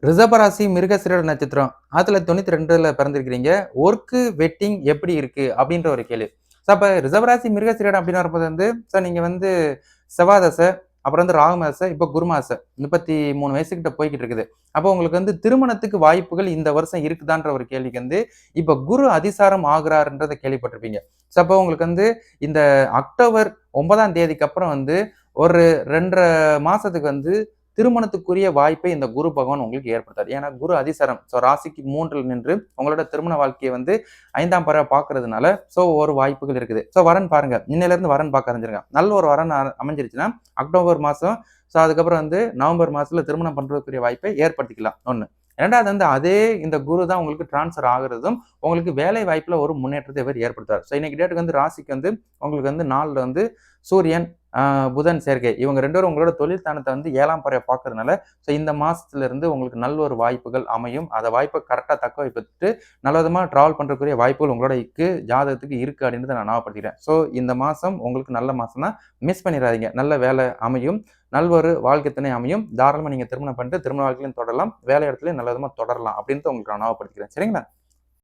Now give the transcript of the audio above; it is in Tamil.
ரிஷபராசி மிருகசீரிட நட்சத்திரம் 1992ல பிறந்திருக்கிறீங்க. ஒர்க்கு, வெட்டிங் எப்படி இருக்கு? அப்படின்ற ஒரு கேள்வி. அப்ப ரிஷபராசி மிருகசீரிடம் அப்படின்னு வரும்போது நீங்க செவ்வாதசை, அப்புறம் ராகுமாசை, இப்ப குருமாசை 33 வயசுகிட்ட போய்க்கிட்டு இருக்குது. அப்போ உங்களுக்கு திருமணத்துக்கு வாய்ப்புகள் இந்த வருஷம் இருக்குதான்ற ஒரு கேள்விக்கு இப்ப குரு அதிசாரம் ஆகுறாருன்றத கேள்விப்பட்டிருப்பீங்க. அப்போ உங்களுக்கு இந்த அக்டோபர் 9ஆம் தேதிக்கு அப்புறம் ஒரு 2 1/2 மாசத்துக்கு திருமணத்துக்குரிய வாய்ப்பை இந்த குரு பகவான் உங்களுக்கு ஏற்படுத்தார். ஏன்னா குரு அதிசாரம். ராசிக்கு 3ல் நின்று உங்களோட திருமண வாழ்க்கையை 5ஆம் பார்வையா பார்க்கறதுனால ஒரு வாய்ப்புகள் இருக்குது. வரன் பாருங்க. இன்னையில இருந்து வரன் பார்க்க ஆரம்பிச்சிருங்க. நல்ல ஒரு வரன் அமைஞ்சிருச்சுன்னா அக்டோபர் மாசம் அதுக்கப்புறம் நவம்பர் மாசத்துல திருமணம் பண்றதுக்குரிய வாய்ப்பை ஏற்படுத்திக்கலாம். 1. 2வது அதே இந்த குரு தான் உங்களுக்கு டிரான்ஸ்ஃபர் ஆகுறதும் உங்களுக்கு வேலை வாய்ப்புல ஒரு முன்னேற்றத்தை இவர் ஏற்படுத்துவார். இன்னைக்கு டேட்டுக்கு ராசிக்கு உங்களுக்கு நாள்ல சூரியன், புதன் சேர்க்கை இவங்க 2 பேரும் உங்களோட தொழில் ஸ்தானத்தை 7ஆம் பார்வையா பார்க்கறதுனால இந்த மாசத்துல இருந்து உங்களுக்கு நல்ல ஒரு வாய்ப்புகள் அமையும். அந்த வாய்ப்பை கரெக்டா தக்க வைத்துட்டு நல்ல விதமா டிராவல் பண்றதுக்குரிய வாய்ப்புகள் உங்களோட ஜாதகத்துக்கு இருக்கு அப்படின்றத நான் ஞாபகப்படுத்திக்கிறேன். இந்த மாசம் உங்களுக்கு நல்ல மாசம் தான். மிஸ் பண்ணிடாதீங்க. நல்ல வேலை அமையும். நல்ல ஒரு வாழ்க்கை துணை அமையும். தாராளமா நீங்க திருமணம் பண்ணிட்டு திருமண வாழ்க்கையிலும் தொடரலாம். வேலை இடத்துலயும் நல்ல விதமா தொடரலாம் அப்படின்றத உங்களுக்கு நான் ஞாபகப்படுத்திக்கிறேன். சரிங்களா?